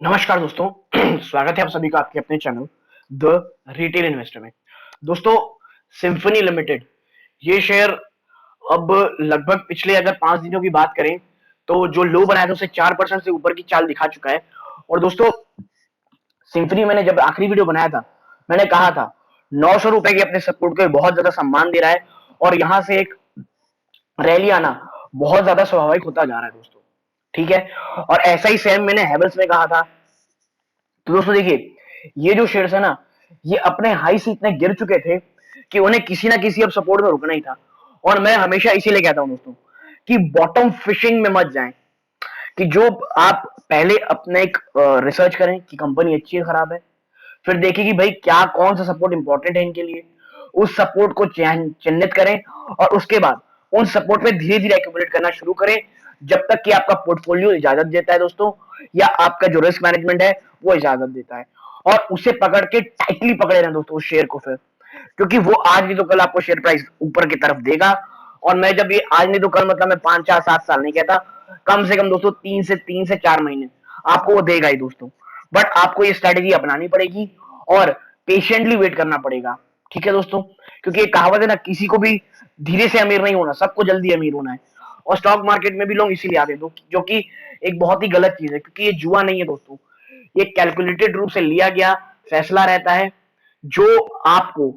नमस्कार दोस्तों। स्वागत है आप सभी का आपके अपने चैनल द रिटेल इन्वेस्टर में। दोस्तों, सिम्फनी लिमिटेड ये शेयर अब लगभग पिछले अगर 5 दिनों की बात करें तो जो लो बनाया था उसे 4% से ऊपर की चाल दिखा चुका है। और दोस्तों, सिम्फनी मैंने जब आखिरी वीडियो बनाया था मैंने कहा था 900 रुपए के अपने सपोर्ट को बहुत ज्यादा सम्मान दे रहा है और यहां से एक रैली आना बहुत ज्यादा स्वाभाविक होता जा रहा है दोस्तों। ठीक है, और ऐसा ही सेम मैंने हैवेल्स में कहा था। तो दोस्तों देखिए, ये जो शेयर्स है ना, ये अपने हाई से इतने गिर चुके थे कि उन्हें किसी ना किसी अब सपोर्ट में रुकना ही था। और मैं हमेशा इसीलिए कहता हूं दोस्तों कि बॉटम फिशिंग में मत जाएं। कि जो आप पहले अपने एक रिसर्च करें कि कंपनी अच्छी है खराब है, फिर देखें कि भाई क्या कौन सा सपोर्ट इंपॉर्टेंट है इनके लिए, उस सपोर्ट को चिन्हित करें और उसके बाद उन सपोर्ट में धीरे धीरे एक्यूमुलेट करना शुरू करें जब तक कि आपका पोर्टफोलियो इजाजत देता है दोस्तों, या आपका जो रिस्क मैनेजमेंट है वो इजाजत देता है। और उसे पकड़ के टाइटली पकड़े रहें दोस्तों उस शेयर को, फिर क्योंकि वो आज नहीं तो कल आपको शेयर प्राइस ऊपर की तरफ देगा। और मैं जब ये आज नहीं तो कल मतलब मैं 5 4 7 साल नहीं कहता, कम से कम दोस्तों 3 से 4 महीने आपको वो देगा ही दोस्तों। बट आपको ये स्ट्रेटेजी अपनानी पड़ेगी और पेशेंटली वेट करना पड़ेगा। ठीक है दोस्तों, क्योंकि एक कहावत है ना, किसी को भी धीरे से अमीर नहीं होना, सबको जल्दी अमीर होना है। और स्टॉक मार्केट में भी लोग इसीलिए आते हैं जो कि एक बहुत ही गलत चीज है, क्योंकि ये जुआ नहीं है दोस्तों। ये कैलकुलेटेड रूप से लिया गया फैसला रहता है जो आपको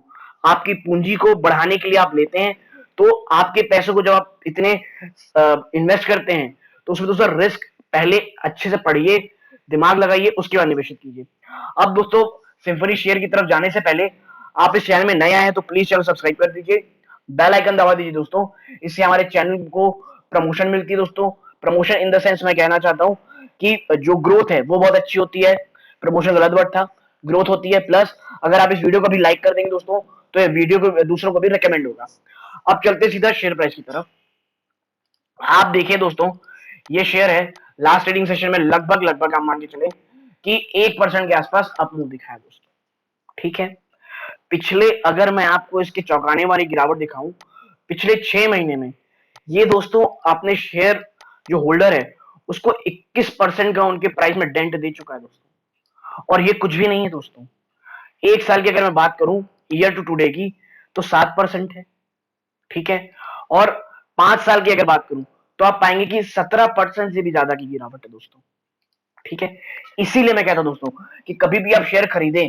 आपकी पूंजी को बढ़ाने के लिए आप लेते हैं। तो आपके पैसों को जब आप इतने इन्वेस्ट करते हैं तो उसमें दोस्तों रिस्क पहले अच्छे से पढ़िए, दिमाग लगाइए, उसके बाद निवेश कीजिए। अब दोस्तों, सिम्फनी शेयर की तरफ जाने से पहले आप इस चैनल में नए आए हैं तो प्लीज चैनल सब्सक्राइब कर दीजिए, बेल आइकन दबा दीजिए दोस्तों। इससे हमारे चैनल को प्रमोशन मिलती है दोस्तों। प्रमोशन इन द सेंस मैं कहना चाहता हूं कि जो ग्रोथ है वो बहुत अच्छी होती है। प्रमोशन गलत वर्ड था, ग्रोथ होती है। प्लस अगर आप इस वीडियो को भी लाइक कर देंगे दोस्तों तो ये वीडियो को दूसरों को भी रिकमेंड होगा। अब चलते सीधा शेयर प्राइस की तरफ। आप देखिए दोस्तों, ये शेयर है लास्ट ट्रेडिंग सेशन में लगभग लगभग आप मान के चले कि 1% के आसपास अप मूव दिखाया दोस्तों। ठीक है, पिछले अगर मैं आपको इसके चौंकाने वाली गिरावट दिखाऊं, पिछले 6 महीने में ये दोस्तों अपने शेयर जो होल्डर है उसको 21% का उनके प्राइस में डेंट दे चुका है दोस्तों। और ये कुछ भी नहीं है दोस्तों। एक साल की अगर मैं बात करूं ईयर टू टुडे की तो 7% है। ठीक है, और 5 साल की अगर बात करूं तो आप पाएंगे कि 17% से भी ज्यादा की गिरावट है दोस्तों। ठीक है, इसीलिए मैं कहता हूं दोस्तों कि कभी भी आप शेयर खरीदें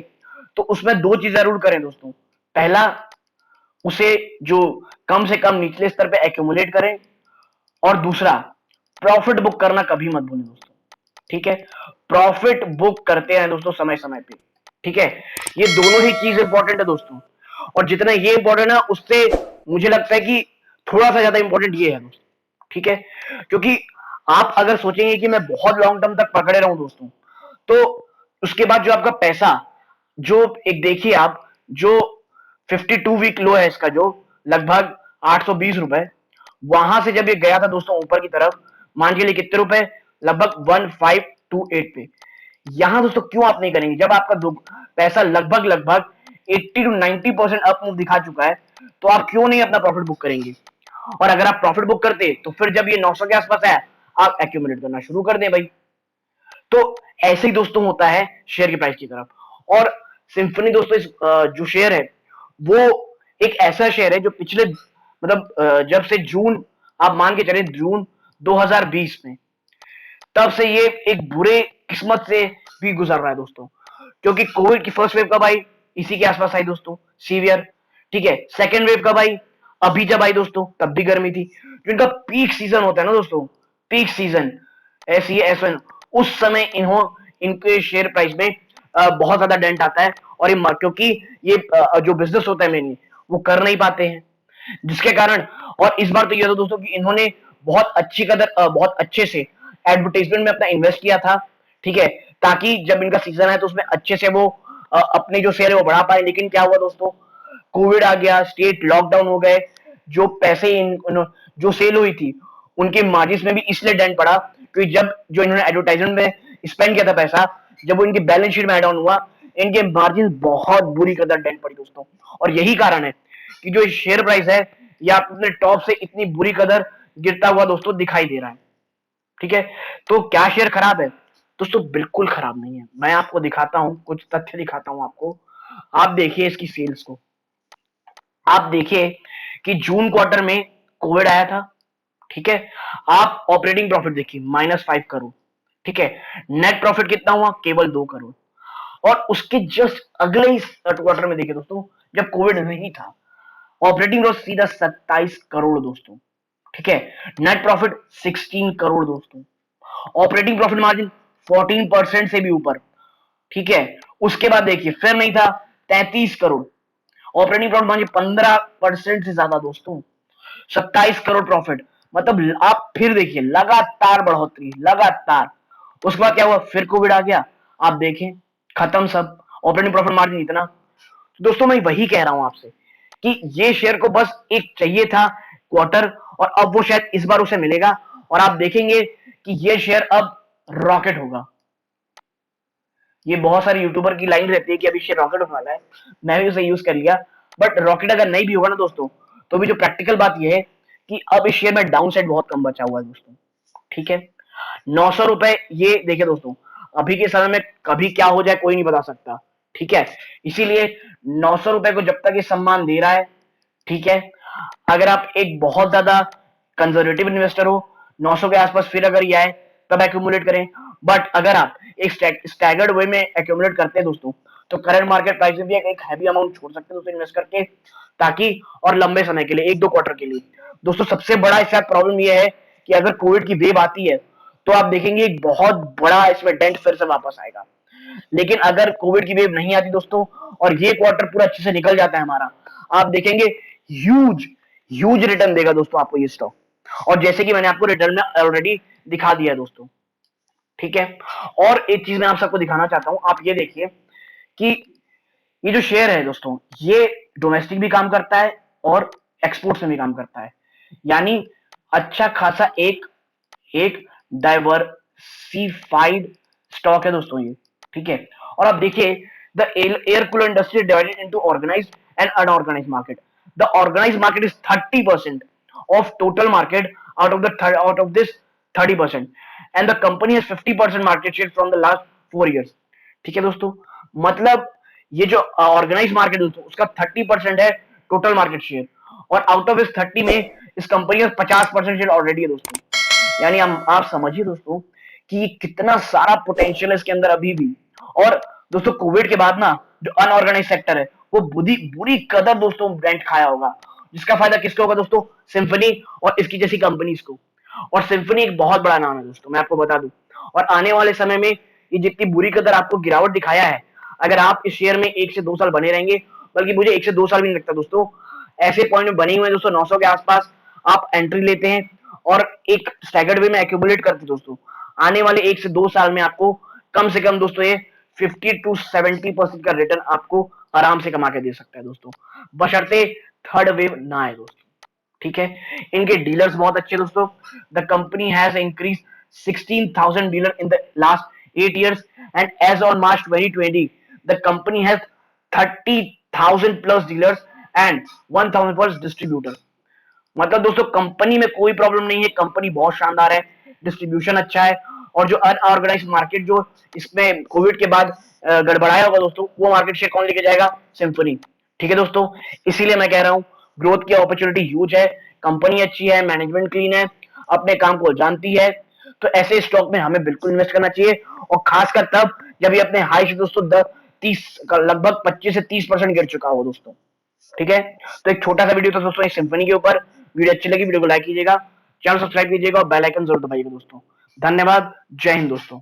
तो उसमें दो चीज जरूर करें दोस्तों। पहला, उसे जो कम से कम निचले स्तर पे एक्यूमुलेट करें, और दूसरा, प्रॉफिट बुक करना कभी मत भूलें दोस्तों। ठीक है, प्रॉफिट बुक करते हैं दोस्तों समय समय पे। ठीक है, ये दोनों ही चीज इंपॉर्टेंट है दोस्तों। और जितना ये इंपॉर्टेंट है उससे मुझे लगता है कि थोड़ा सा ज्यादा इंपॉर्टेंट ये है दोस्तों। ठीक है, क्योंकि आप अगर सोचेंगे कि मैं बहुत लॉन्ग टर्म तक पकड़े रहूं दोस्तों, तो उसके बाद जो आपका पैसा, जो एक देखिए आप, जो 52 वीक लो है इसका, जो लगभग 820 रुपए, वहां से जब ये गया था दोस्तों ऊपर की तरफ, मान के लिए कितने रुपए, लगभग 1528 पे। यहां दोस्तों क्यों आप नहीं करेंगे जब आपका पैसा लगभग लगभग 80 to 90% अप मूव दिखा चुका है, तो आप क्यों नहीं अपना प्रॉफिट बुक करेंगे। और अगर आप प्रॉफिट बुक करते तो फिर जब ये 900 के आसपास है आप एक्यूमुलेट करना शुरू कर दें भाई। तो ऐसे ही दोस्तों होता है शेयर की प्राइस की तरफ। और सिम्फनी दोस्तों जो शेयर है वो एक ऐसा शेयर है जो पिछले मतलब जब से जून, आप मान के चले जून 2020 में, तब से ये एक बुरे किस्मत से भी गुजर रहा है दोस्तों। क्योंकि कोविड की फर्स्ट वेव कब आई, इसी के आसपास आई दोस्तों, सीवियर। ठीक है, सेकेंड वेव कब आई, अभी जब आई दोस्तों तब भी गर्मी थी। जो इनका पीक सीजन होता है ना दोस्तों, पीक सीजन ऐसी एस1, उस समय इनके शेयर प्राइस में बहुत ज्यादा डेंट आता है। और ये क्योंकि ये जो बिजनेस होता है मेनली वो कर नहीं पाते हैं, जिसके कारण। और इस बार तो ये था दोस्तों कि इन्होंने बहुत अच्छी कदर बहुत अच्छे से एडवर्टाइजमेंट में अपना इन्वेस्ट किया था। ठीक है, ताकि जब इनका सीजन है तो उसमें अच्छे से वो अपने जो शेयर है वो बढ़ा पाए। लेकिन क्या हुआ दोस्तों, कोविड आ गया, स्टेट लॉकडाउन हो गए, जो पैसे जो सेल हुई थी उनके मार्जिन में भी इसलिए डेंट पड़ा क्योंकि जब जो इन्होंने एडवर्टाइजमेंट में स्पेंड किया था पैसा, जब वो इनकी बैलेंस शीट में ऐड ऑन हुआ, इनके मार्जिन बहुत बुरी कदर डेंट पड़ी दोस्तों। और यही कारण है कि जो शेयर प्राइस है या अपने टॉप से इतनी बुरी कदर गिरता हुआ दोस्तों दिखाई दे रहा है। ठीक है, तो क्या शेयर खराब है? दोस्तों बिल्कुल खराब नहीं है। मैं आपको दिखाता हूं, कुछ तथ्य दिखाता हूं आपको। आप देखिए इसकी सेल्स को। आप देखिए कि जून क्वार्टर में कोविड आया था, ठीक है। आप ऑपरेटिंग प्रॉफिट देखिए -5 करोड़, ठीक है। नेट प्रॉफिट कितना हुआ? केवल 2 करोड़। और उसके जस्ट अगले ही क्वार्टर में देखिए दोस्तों, जब कोविड नहीं था, ऑपरेटिंग लॉस सीधा 27 करोड़ दोस्तों, ठीक है। नेट प्रॉफिट 16 करोड़ दोस्तों। ऑपरेटिंग प्रॉफिट मार्जिन 14% से भी ऊपर, ठीक है। उसके बाद देखिए फिर नहीं था, 33 करोड़। ऑपरेटिंग प्रॉफिट मार्जिन 15% से ज्यादा दोस्तों, 27 करोड़ प्रॉफिट। मतलब आप फिर देखिए लगातार बढ़ोतरी, लगातार। उसके बाद क्या हुआ? फिर कोविड आ गया, आप देखें खत्म सब। ऑपरेटिंग प्रॉफिट मार्जिन इतना। तो दोस्तों मैं वही कह रहा हूं आपसे कि ये शेयर को बस एक चाहिए था क्वार्टर, और अब वो शायद इस बार उसे मिलेगा, और आप देखेंगे कि ये शेयर अब रॉकेट होगा। ये बहुत सारे यूट्यूबर की लाइन रहती है कि अभी शेयर रॉकेट होने वाला है, मैं भी उसे यूज कर लिया। बट रॉकेट अगर नहीं भी होगा ना दोस्तों, तो भी जो प्रैक्टिकल बात यह है कि अब इस शेयर में डाउन साइड बहुत कम बचा हुआ है दोस्तों, ठीक है। 900 रुपए, ये देखिए दोस्तों, अभी के समय में कभी क्या हो जाए कोई नहीं बता सकता, ठीक है। इसीलिए 900 रुपए को जब तक ये सम्मान दे रहा है, ठीक है। अगर आप एक बहुत ज्यादा कंजर्वेटिव इन्वेस्टर हो, 900 के आसपास फिर अगर ये आए तब एक्यूमुलेट करें। बट अगर आप एक स्टैगर्ड वे में एक्यूमुलेट करते हैं दोस्तों, तो करंट मार्केट प्राइस में भी एक हैवी अमाउंट छोड़ सकते हैं दोस्तों इन्वेस्ट करके, ताकि और लंबे समय के लिए, 1-2 क्वार्टर के लिए। दोस्तों सबसे बड़ा इसका प्रॉब्लम यह है कि अगर कोविड की वेव आती है, तो आप देखेंगे एक बहुत बड़ा इसमें डेंट फिर से वापस आएगा। लेकिन अगर कोविड की वेव नहीं आती दोस्तों, और ये क्वार्टर पूरा अच्छे से निकल जाता है हमारा, आप देखेंगे ह्यूज ह्यूज रिटर्न देगा दोस्तों आपको ये स्टॉक। और जैसे कि मैंने आपको रिटर्न में ऑलरेडी दिखा दिया है दोस्तों, ठीक है। और एक चीज मैं आप सबको दिखाना चाहता हूं, आप ये देखिए कि ये जो शेयर है दोस्तों, ये डोमेस्टिक भी काम करता है और एक्सपोर्ट में भी काम करता है। यानी अच्छा खासा एक एक डाइवर्सिफाइड स्टॉक है दोस्तों ये, ठीक है। और आप देखिए, the air cooler industry divided into organised and unorganised market. The organised market is 30% of total market out of this 30%, and the company has 50% market share from the last 4 years, ठीक है दोस्तों। मतलब ये जो ऑर्गेनाइज मार्केट दोस्तों, उसका 30% है total market share, और आउट ऑफ इस 30 में इस कंपनी का 50% शेयर ऑलरेडी है दोस्तों। यानी हम आप समझिए दोस्तों कि कितना सारा पोटेंशियल है इसके अंदर अभी भी। और दोस्तों कोविड के बाद ना, जो अनऑर्गेनाइज सेक्टर है, वो बुरी बुरी कदर दोस्तों रेंट खाया होगा, जिसका फायदा किसको होगा दोस्तों? सिम्फनी और इसकी जैसी कंपनीज को। और सिम्फनी एक बहुत बड़ा नाम है दोस्तों, मैं आपको बता दूं। और आने वाले समय में ये जितनी बुरी कदर आपको गिरावट दिखाया है, अगर आप इस शेयर में 1 से 2 साल बने रहेंगे, बल्कि मुझे 1 से 2 साल भी नहीं लगता दोस्तों, ऐसे पॉइंट में बने हुए दोस्तों 900 के आसपास आप एंट्री लेते हैं और एक स्टैगर्ड वे में एक्यूमुलेट करते हैं दोस्तों, आने वाले 1 से 2 साल में आपको कम से कम दोस्तों ये 50 to 70% का रिटर्न आपको आराम से कमा के दे सकता है दोस्तों, बशर्ते थर्ड वेव ना आए दोस्तों, ठीक है। इनके डीलर्स बहुत अच्छे दोस्तों। The company has increase 16,000 dealer in the last 8 years, and as on March 2020 the company has 30,000 plus dealers and 1,000 plus distributor. मतलब दोस्तों कंपनी में कोई प्रॉब्लम नहीं है, कंपनी बहुत शानदार है, डिस्ट्रीब्यूशन अच्छा है। और जो अनऑर्गेनाइज मार्केट जो इसमें कोविड के बाद गड़बड़ाया होगा दोस्तों, वो मार्केट शेयर कौन लेके जाएगा? सिम्फनी, ठीक है दोस्तों। इसीलिए मैं कह रहा हूं ग्रोथ की अपॉर्चुनिटी ह्यूज है, कंपनी अच्छी है, मैनेजमेंट क्लीन है, अपने काम को जानती है। तो ऐसे स्टॉक में हमें बिल्कुल इन्वेस्ट करना चाहिए, और खासकर तब जब ये अपने हाई से दोस्तों 30 लगभग 25 से 30% गिर चुका हो दोस्तों, ठीक है। तो एक छोटा सा वीडियो था दोस्तों इस सिम्फनी के ऊपर। वीडियो अच्छी लगी, वीडियो को लाइक कीजिएगा, चैनल सब्सक्राइब कीजिएगा और बेल आइकन जरूर दबाइएगा दोस्तों। धन्यवाद, जय हिंद दोस्तों।